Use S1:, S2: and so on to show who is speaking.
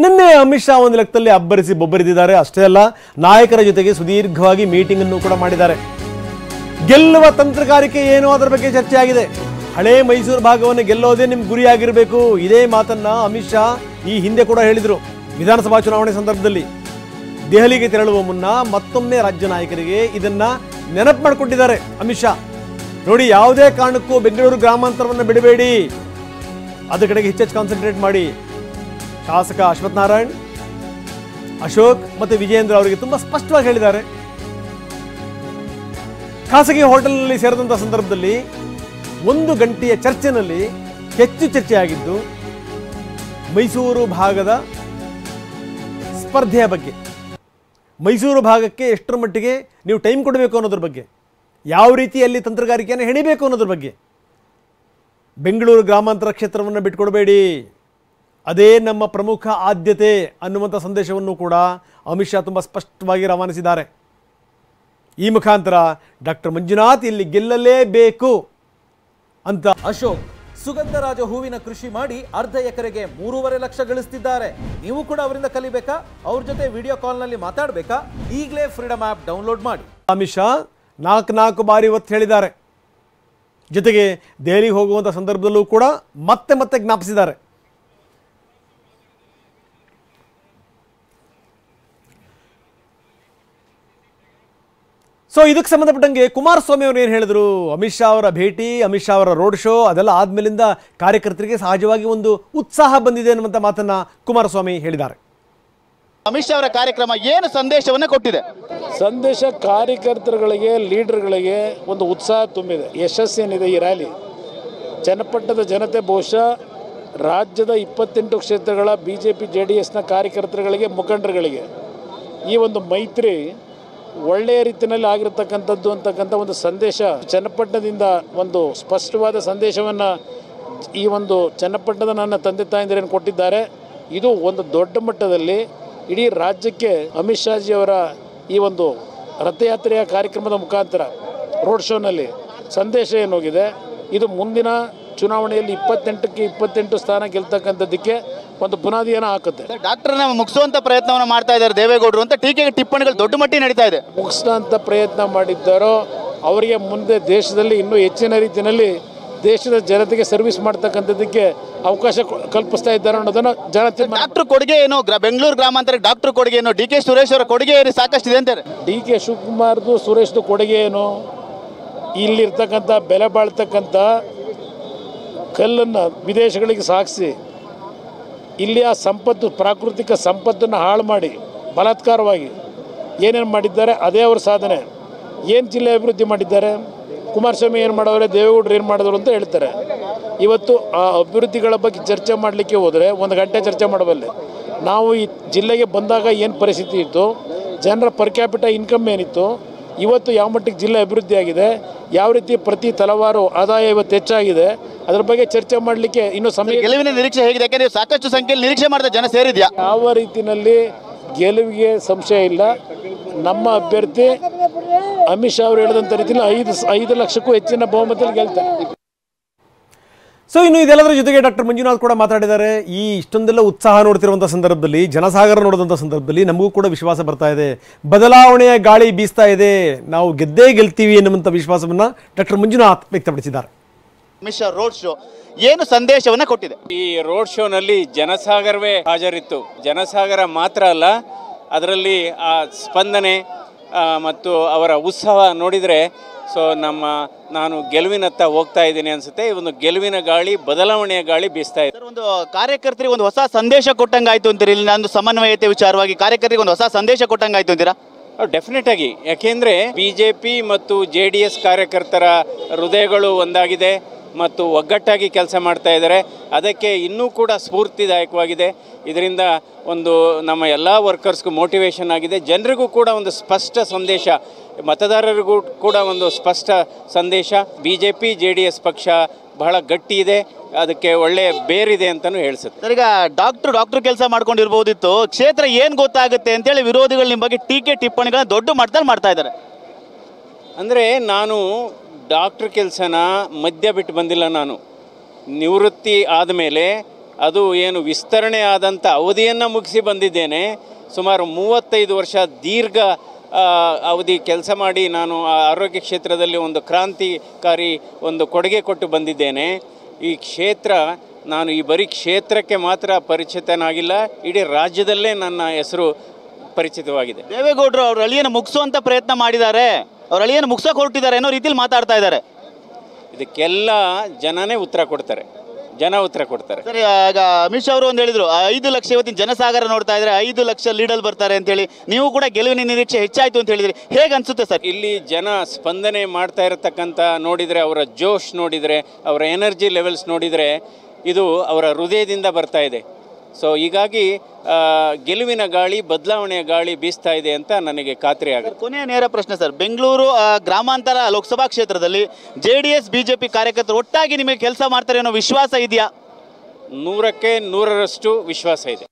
S1: ನಿನ್ನೆ ಅಮಿತ್ ಶಾ ಒಂದು ಲೆಕ್ಕದಲ್ಲಿ ಅಬ್ಬರಿಸಿ ಬೊಬ್ಬರಿದಿದ್ದಾರೆ. ಅಷ್ಟೇ ಅಲ್ಲ, ನಾಯಕರ ಜೊತೆಗೆ ಸುದೀರ್ಘವಾಗಿ ಮೀಟಿಂಗ್ ಅನ್ನು ಕೂಡ ಮಾಡಿದ್ದಾರೆ. ಗೆಲ್ಲುವ ತಂತ್ರಗಾರಿಕೆ ಏನು ಅದರ ಬಗ್ಗೆ ಚರ್ಚೆ ಆಗಿದೆ. ಹಳೆ ಮೈಸೂರು ಭಾಗವನ್ನು ಗೆಲ್ಲೋದೇ ನಿಮ್ ಗುರಿಯಾಗಿರಬೇಕು. ಇದೇ ಮಾತನ್ನ ಅಮಿತ್ ಶಾ ಈ ಹಿಂದೆ ಕೂಡ ಹೇಳಿದ್ರು. ವಿಧಾನಸಭಾ ಚುನಾವಣೆ ಸಂದರ್ಭದಲ್ಲಿ ದೆಹಲಿಗೆ ತೆರಳುವ ಮುನ್ನ ಮತ್ತೊಮ್ಮೆ ರಾಜ್ಯ ನಾಯಕರಿಗೆ ಇದನ್ನ ನೆನಪು ಮಾಡಿಕೊಂಡಿದ್ದಾರೆ ಅಮಿತ್ ಶಾ. ನೋಡಿ, ಯಾವುದೇ ಕಾರಣಕ್ಕೂ ಬೆಂಗಳೂರು ಗ್ರಾಮಾಂತರವನ್ನು ಬಿಡಬೇಡಿ, ಅದ್ರ ಕಡೆಗೆ ಹೆಚ್ಚೆಚ್ಚು ಕಾನ್ಸಂಟ್ರೇಟ್ ಮಾಡಿ. ಶಾಸಕ ಅಶ್ವಥ್ ನಾರಾಯಣ್, ಅಶೋಕ್ ಮತ್ತು ವಿಜಯೇಂದ್ರ ಅವರಿಗೆ ತುಂಬಾ ಸ್ಪಷ್ಟವಾಗಿ ಹೇಳಿದ್ದಾರೆ. ಖಾಸಗಿ ಹೋಟೆಲ್ನಲ್ಲಿ ಸೇರಿದಂತಹ ಸಂದರ್ಭದಲ್ಲಿ 1 ಗಂಟೆಯ ಚರ್ಚೆನಲ್ಲಿ ಹೆಚ್ಚು ಚರ್ಚೆಯಾಗಿದ್ದು ಮೈಸೂರು ಭಾಗದ ಸ್ಪರ್ಧೆಯ ಬಗ್ಗೆ, ಮೈಸೂರು ಭಾಗಕ್ಕೆ ಎಷ್ಟರ ಮಟ್ಟಿಗೆ ನೀವು ಟೈಮ್ ಕೊಡಬೇಕು ಅನ್ನೋದ್ರ ಬಗ್ಗೆ, ಯಾವ ರೀತಿಯಲ್ಲಿ ತಂತ್ರಗಾರಿಕೆಯನ್ನು ಹೆಣಿಬೇಕು ಅನ್ನೋದ್ರ ಬಗ್ಗೆ. ಬೆಂಗಳೂರು ಗ್ರಾಮಾಂತರ ಕ್ಷೇತ್ರವನ್ನು ಬಿಟ್ಕೊಡಬೇಡಿ, ಅದೇ ನಮ್ಮ ಪ್ರಮುಖ ಆದ್ಯತೆ ಅನ್ನುವಂಥ ಸಂದೇಶವನ್ನು ಕೂಡ ಅಮಿತ್ ಶಾ ತುಂಬ ಸ್ಪಷ್ಟವಾಗಿ ರವಾನಿಸಿದ್ದಾರೆ. ಈ ಮುಖಾಂತರ ಡಾಕ್ಟರ್ ಮಂಜುನಾಥ್ ಇಲ್ಲಿ ಗೆಲ್ಲಲೇಬೇಕು ಅಂತ.
S2: ಅಶೋಕ್ ಸುಗಂಧರಾಜ ಹೂವಿನ ಕೃಷಿ ಮಾಡಿ ಅರ್ಧ ಎಕರೆಗೆ 3.5 ಲಕ್ಷ ಗಳಿಸ್ತಿದ್ದಾರೆ. ನೀವು ಕೂಡ ಅವರಿಂದ ಕಲಿಬೇಕಾ? ಅವ್ರ ಜೊತೆ ವಿಡಿಯೋ ಕಾಲ್ನಲ್ಲಿ ಮಾತಾಡಬೇಕಾ? ಈಗಲೇ ಫ್ರೀಡಮ್ ಆ್ಯಪ್ ಡೌನ್ಲೋಡ್ ಮಾಡಿ.
S1: ಅಮಿತ್ ಶಾ 4 ಬಾರಿ ಒತ್ತು ಹೇಳಿದ್ದಾರೆ. ಜೊತೆಗೆ ದೆಹಲಿಗೆ ಹೋಗುವಂಥ ಸಂದರ್ಭದಲ್ಲೂ ಕೂಡ ಮತ್ತೆ ಜ್ಞಾಪಿಸಿದ್ದಾರೆ. ಸೊ ಇದಕ್ಕೆ ಸಂಬಂಧಪಟ್ಟಂಗೆ ಕುಮಾರಸ್ವಾಮಿ ಅವರು ಏನು ಹೇಳಿದ್ರು, ಅಮಿತ್ ಶಾ ಅವರ ಭೇಟಿ, ಅಮಿತ್ ಶಾ ಅವರ ರೋಡ್ ಶೋ ಅದೆಲ್ಲ ಆದ್ಮೇಲಿಂದ ಕಾರ್ಯಕರ್ತರಿಗೆ ಸಹಜವಾಗಿ ಒಂದು ಉತ್ಸಾಹ ಬಂದಿದೆ ಅನ್ನುವಂಥ ಮಾತನ್ನ ಕುಮಾರಸ್ವಾಮಿ ಹೇಳಿದ್ದಾರೆ.
S3: ಅಮಿತ್ ಶಾ ಅವರ ಕಾರ್ಯಕ್ರಮ ಏನು ಸಂದೇಶವನ್ನು ಕೊಟ್ಟಿದೆ?
S4: ಸಂದೇಶ ಕಾರ್ಯಕರ್ತರುಗಳಿಗೆ, ಲೀಡರ್ಗಳಿಗೆ ಒಂದು ಉತ್ಸಾಹ ತುಂಬಿದೆ. ಯಶಸ್ಸೇನಿದೆ ಈ ರ್ಯಾಲಿ, ಚನ್ನಪಟ್ಟಣದ ಜನತೆ ಬಹುಶಃ ರಾಜ್ಯದ 28 ಕ್ಷೇತ್ರಗಳ BJP JDSನ ಕಾರ್ಯಕರ್ತರುಗಳಿಗೆ, ಮುಖಂಡರುಗಳಿಗೆ ಈ ಒಂದು ಮೈತ್ರಿ ಒಳ್ಳೆಯ ರೀತಿಯಲ್ಲಿ ಆಗಿರತಕ್ಕಂಥದ್ದು ಅಂತಕ್ಕಂಥ ಒಂದು ಸಂದೇಶ ಚನ್ನಪಟ್ಟಣದಿಂದ ಒಂದು ಸ್ಪಷ್ಟವಾದ ಸಂದೇಶವನ್ನು ಈ ಒಂದು ಚನ್ನಪಟ್ಟಣದ ನನ್ನ ತಂದೆ ತಾಯಂದಿರೇನು ಕೊಟ್ಟಿದ್ದಾರೆ. ಇದು ಒಂದು ದೊಡ್ಡ ಮಟ್ಟದಲ್ಲಿ ಇಡೀ ರಾಜ್ಯಕ್ಕೆ ಅಮಿತ್ ಶಾಜಿಯವರ ಈ ಒಂದು ರಥಯಾತ್ರೆಯ ಕಾರ್ಯಕ್ರಮದ ಮುಖಾಂತರ ರೋಡ್ ಶೋನಲ್ಲಿ ಸಂದೇಶ ಏನೋಗಿದೆ, ಇದು ಮುಂದಿನ ಚುನಾವಣೆಯಲ್ಲಿ 28ಕ್ಕೆ 28 ಸ್ಥಾನ ಗೆಲ್ತಕ್ಕಂಥದ್ದಕ್ಕೆ ಒಂದು ಬುನಾದಿಯನ್ನು ಹಾಕುತ್ತೆ.
S3: ಡಾಕ್ಟರ್ನ ಮುಗಿಸುವಂತ ಪ್ರಯತ್ನವನ್ನು ಮಾಡ್ತಾ ಇದ್ದಾರೆ ದೇವೇಗೌಡರು ಅಂತ ಟೀಕೆಗೆ ಟಿಪ್ಪಣಿಗಳು ದೊಡ್ಡ ಮಟ್ಟಿಗೆ ನಡೀತಾ ಇದೆ.
S4: ಮುಗಿಸುವಂಥ ಪ್ರಯತ್ನ ಮಾಡಿದ್ದಾರೋ ಅವರಿಗೆ ಮುಂದೆ ದೇಶದಲ್ಲಿ ಇನ್ನೂ ಹೆಚ್ಚಿನ ರೀತಿಯಲ್ಲಿ ದೇಶದ ಜನತೆಗೆ ಸರ್ವಿಸ್ ಮಾಡ್ತಕ್ಕಂಥದ್ದಕ್ಕೆ ಅವಕಾಶ ಕಲ್ಪಿಸ್ತಾ ಇದ್ದಾರೆ ಅನ್ನೋದನ್ನು ಜನತೆ.
S3: ಡಾಕ್ಟರ್ ಕೊಡುಗೆ ಏನು, ಬೆಂಗಳೂರು ಗ್ರಾಮಾಂತರ ಡಾಕ್ಟರ್ ಕೊಡುಗೆ ಏನು, DK ಸುರೇಶ್ ಅವರ ಕೊಡುಗೆ ಏನು ಸಾಕಷ್ಟಿದೆ ಅಂತಾರೆ.
S4: DK ಶಿವಕುಮಾರ್ದು, ಸುರೇಶ್ದು ಕೊಡುಗೆ ಏನು, ಇಲ್ಲಿರ್ತಕ್ಕಂಥ ಬೆಲೆ ಬಾಳ್ತಕ್ಕಂಥ ಕಲ್ಲನ್ನು ವಿದೇಶಗಳಿಗೆ ಸಾಗಿಸಿ ಇಲ್ಲಿಯ ಸಂಪತ್ತು, ಪ್ರಾಕೃತಿಕ ಸಂಪತ್ತನ್ನು ಹಾಳು ಮಾಡಿ ಬಲಾತ್ಕಾರವಾಗಿ ಏನೇನು ಮಾಡಿದ್ದಾರೆ ಅದೇ ಅವ್ರ ಸಾಧನೆ. ಏನು ಜಿಲ್ಲೆ ಅಭಿವೃದ್ಧಿ ಮಾಡಿದ್ದಾರೆ, ಕುಮಾರಸ್ವಾಮಿ ಏನು ಮಾಡೋರೆ, ದೇವೇಗೌಡರು ಏನು ಮಾಡಿದ್ರು ಅಂತ ಹೇಳ್ತಾರೆ. ಇವತ್ತು ಆ ಅಭಿವೃದ್ಧಿಗಳ ಬಗ್ಗೆ ಚರ್ಚೆ ಮಾಡಲಿಕ್ಕೆ ಹೋದರೆ 1 ಗಂಟೆ ಚರ್ಚೆ ಮಾಡಬಲ್ಲೆ. ನಾವು ಈ ಜಿಲ್ಲೆಗೆ ಬಂದಾಗ ಏನು ಪರಿಸ್ಥಿತಿ ಇತ್ತು, ಜನರ ಪರ್ ಕ್ಯಾಪಿಟಲ್ ಇನ್ಕಮ್ ಏನಿತ್ತು, ಇವತ್ತು ಯಾವ ಮಟ್ಟಿಗೆ ಜಿಲ್ಲೆ ಅಭಿವೃದ್ಧಿ ಆಗಿದೆ, ಯಾವ ರೀತಿ ಪ್ರತಿ ತಲವಾರು ಆದಾಯ ಇವತ್ತು ಹೆಚ್ಚಾಗಿದೆ, ಅದರ ಬಗ್ಗೆ ಚರ್ಚೆ ಮಾಡಲಿಕ್ಕೆ ಇನ್ನೂ ಸಮಯ.
S3: ಗೆಲುವಿನ ನಿರೀಕ್ಷೆ ಹೇಗಿದೆ? ಯಾಕಂದ್ರೆ ಸಾಕಷ್ಟು ಸಂಖ್ಯೆಯಲ್ಲಿ ನಿರೀಕ್ಷೆ ಮಾಡಿದ ಜನ ಸೇರಿದ್ಯಾ?
S4: ಯಾವ ರೀತಿಯಲ್ಲಿ ಗೆಲುವಿಗೆ ಸಂಶಯ ಇಲ್ಲ. ನಮ್ಮ ಅಭ್ಯರ್ಥಿ ಅಮಿತ್ ಶಾ ಅವರು ಹೇಳಿದಂಥ ರೀತಿಯಲ್ಲಿ 5 ಲಕ್ಷಕ್ಕೂ ಹೆಚ್ಚಿನ ಬಹುಮತದಲ್ಲಿ ಗೆಲ್ತಾರೆ.
S1: ಸೊ ಇನ್ನು ಇದೆಲ್ಲದರ ಜೊತೆಗೆ ಡಾಕ್ಟರ್ ಮಂಜುನಾಥ್ ಕೂಡ ಮಾತಾಡಿದ್ದಾರೆ. ಈ ಇಷ್ಟೊಂದೆಲ್ಲ ಉತ್ಸಾಹ ನೋಡ್ತಿರುವಂಥ ಸಂದರ್ಭದಲ್ಲಿ, ಜನಸಾಗರ ನೋಡಿದಂಥ ಸಂದರ್ಭದಲ್ಲಿ ನಮಗೂ ಕೂಡ ವಿಶ್ವಾಸ ಬರ್ತಾ ಇದೆ, ಬದಲಾವಣೆಯ ಗಾಳಿ ಬೀಸ್ತಾ ಇದೆ, ನಾವು ಗೆದ್ದೇ ಗೆಲ್ತೀವಿ ಎನ್ನುವಂಥ ವಿಶ್ವಾಸವನ್ನು ಡಾಕ್ಟರ್ ಮಂಜುನಾಥ್ ವ್ಯಕ್ತಪಡಿಸಿದ್ದಾರೆ.
S3: ಅಮಿತ್ ಶಾ ರೋಡ್ ಶೋ ಏನು ಸಂದೇಶವನ್ನು ಕೊಟ್ಟಿದೆ?
S5: ಈ ರೋಡ್ ಶೋನಲ್ಲಿ ಜನಸಾಗರವೇ ಹಾಜರಿತ್ತು. ಜನಸಾಗರ ಮಾತ್ರ ಅಲ್ಲ, ಅದರಲ್ಲಿ ಆ ಸ್ಪಂದನೆ ಮತ್ತು ಅವರ ಉತ್ಸಾಹ ನೋಡಿದರೆ ನಾನು ಗೆಲುವಿನತ್ತ ಹೋಗ್ತಾ ಇದ್ದೀನಿ ಅನ್ಸುತ್ತೆ. ಈ ಒಂದು ಗೆಲುವಿನ ಗಾಳಿ, ಬದಲಾವಣೆಯ ಗಾಳಿ ಬೀಸ್ತಾ ಇದೆ.
S3: ಒಂದು ಕಾರ್ಯಕರ್ತರಿಗೆ ಒಂದು ಹೊಸ ಸಂದೇಶ ಕೊಟ್ಟಂಗಾಯ್ತು ಅಂತೀರಿ? ಇಲ್ಲಿ ನಾನು ಸಮನ್ವಯತೆ ವಿಚಾರವಾಗಿ ಕಾರ್ಯಕರ್ತರಿಗೆ ಒಂದು ಹೊಸ ಸಂದೇಶ ಕೊಟ್ಟಂಗಾಯ್ತು ಅಂತೀರಾ?
S5: ಡೆಫಿನೆಟ್ ಆಗಿ. ಯಾಕೆಂದರೆ BJP ಮತ್ತು JDS ಕಾರ್ಯಕರ್ತರ ಹೃದಯಗಳು ಒಂದಾಗಿದೆ ಮತ್ತು ಒಗ್ಗಟ್ಟಾಗಿ ಕೆಲಸ ಮಾಡ್ತಾ ಇದ್ದಾರೆ. ಅದಕ್ಕೆ ಇನ್ನೂ ಕೂಡ ಸ್ಫೂರ್ತಿದಾಯಕವಾಗಿದೆ. ಇದರಿಂದ ಒಂದು ನಮ್ಮ ಎಲ್ಲ ವರ್ಕರ್ಸ್ಗೂ ಮೋಟಿವೇಶನ್ ಆಗಿದೆ. ಜನರಿಗೂ ಕೂಡ ಒಂದು ಸ್ಪಷ್ಟ ಸಂದೇಶ, ಮತದಾರರಿಗೂ ಕೂಡ ಒಂದು ಸ್ಪಷ್ಟ ಸಂದೇಶ. BJP JDS ಪಕ್ಷ ಬಹಳ ಗಟ್ಟಿ ಇದೆ, ಅದಕ್ಕೆ ಒಳ್ಳೆಯ ಬೇರಿದೆ ಅಂತಲೂ ಹೇಳ್ಸುತ್ತೆ.
S3: ಈಗ ಡಾಕ್ಟರ್ ಕೆಲಸ ಮಾಡ್ಕೊಂಡಿರ್ಬೋದಿತ್ತು, ಕ್ಷೇತ್ರ ಏನು ಗೊತ್ತಾಗುತ್ತೆ ಅಂತೇಳಿ ವಿರೋಧಿಗಳು ನಿಮ್ಮ ಬಗ್ಗೆ ಟೀಕೆ ಟಿಪ್ಪಣಿಗಳನ್ನ ದೊಡ್ಡ ಮಟ್ಟದಲ್ಲಿ ಮಾಡ್ತಾ ಇದ್ದಾರೆ.
S5: ಅಂದರೆ ನಾನು ಡಾಕ್ಟ್ರ್ ಕೆಲಸನ ಮಧ್ಯ ಬಿಟ್ಟು ಬಂದಿಲ್ಲ. ನಾನು ನಿವೃತ್ತಿ ಆದಮೇಲೆ ಅದು ಏನು ವಿಸ್ತರಣೆ ಆದಂಥ ಅವಧಿಯನ್ನು ಮುಗಿಸಿ ಬಂದಿದ್ದೇನೆ. ಸುಮಾರು 35 ವರ್ಷ ದೀರ್ಘ ಅವಧಿ ಕೆಲಸ ಮಾಡಿ ನಾನು ಆರೋಗ್ಯ ಕ್ಷೇತ್ರದಲ್ಲಿ ಒಂದು ಕ್ರಾಂತಿಕಾರಿ ಒಂದು ಕೊಡುಗೆ ಕೊಟ್ಟು ಬಂದಿದ್ದೇನೆ. ಈ ಕ್ಷೇತ್ರ ನಾನು ಈ ಬರೀ ಕ್ಷೇತ್ರಕ್ಕೆ ಮಾತ್ರ ಪರಿಚಿತನಾಗಿಲ್ಲ, ಇಡೀ ರಾಜ್ಯದಲ್ಲೇ ನನ್ನ ಹೆಸರು ಪರಿಚಿತವಾಗಿದೆ.
S3: ದೇವೇಗೌಡರು ಅವ್ರ ಅಳಿಯನ್ನು ಮುಗಿಸುವಂತ ಪ್ರಯತ್ನ ಮಾಡಿದ್ದಾರೆ, ಅವ್ರ ಅಳಿಯನ್ನು ಮುಗಿಸೋಕೆ ಹೊರಟಿದ್ದಾರೆ ಅನ್ನೋ ರೀತಿಯಲ್ಲಿ ಮಾತಾಡ್ತಾ ಇದ್ದಾರೆ.
S5: ಇದಕ್ಕೆಲ್ಲ ಜನನೇ ಉತ್ತರ ಕೊಡ್ತಾರೆ, ಜನ ಉತ್ತರ ಕೊಡ್ತಾರೆ.
S3: ಸರಿ, ಈಗ ಅಮಿತ್ ಶಾ ಅವರು ಒಂದು ಹೇಳಿದ್ರು 5 ಲಕ್ಷ ಇವತ್ತಿನ ಜನಸಾಗರ ನೋಡ್ತಾ ಇದ್ರೆ 5 ಲಕ್ಷ ಲೀಡಲ್ಲಿ ಬರ್ತಾರೆ ಅಂತೇಳಿ, ನೀವು ಕೂಡ ಗೆಲುವಿನ ನಿರೀಕ್ಷೆ ಹೆಚ್ಚಾಯಿತು ಅಂತ ಹೇಳಿದ್ರಿ, ಹೇಗೆ ಅನ್ಸುತ್ತೆ ಸರ್?
S5: ಇಲ್ಲಿ ಜನ ಸ್ಪಂದನೆ ಮಾಡ್ತಾ ಇರತಕ್ಕಂಥ ನೋಡಿದರೆ, ಅವರ ಜೋಶ್ ನೋಡಿದರೆ, ಅವರ ಎನರ್ಜಿ ಲೆವೆಲ್ಸ್ ನೋಡಿದರೆ ಇದು ಅವರ ಹೃದಯದಿಂದ ಬರ್ತಾ ಇದೆ. ಸೊ ಹೀಗಾಗಿ ಗೆಲುವಿನ ಗಾಳಿ, ಬದಲಾವಣೆಯ ಗಾಳಿ ಬೀಸ್ತಾ ಇದೆ ಅಂತ ನನಗೆ ಖಾತ್ರಿ ಆಗುತ್ತೆ.
S3: ಕೊನೆಯ ನೇರ ಪ್ರಶ್ನೆ ಸರ್, ಬೆಂಗಳೂರು ಗ್ರಾಮಾಂತರ ಲೋಕಸಭಾ ಕ್ಷೇತ್ರದಲ್ಲಿ JDS BJP ಕಾರ್ಯಕರ್ತರು ಒಟ್ಟಾಗಿ ನಿಮಗೆ ಕೆಲಸ ಮಾಡ್ತಾರೆ ಅನ್ನೋ ವಿಶ್ವಾಸ ಇದೆಯಾ?
S5: 100ಕ್ಕೆ 100ರಷ್ಟು ವಿಶ್ವಾಸ ಇದೆ.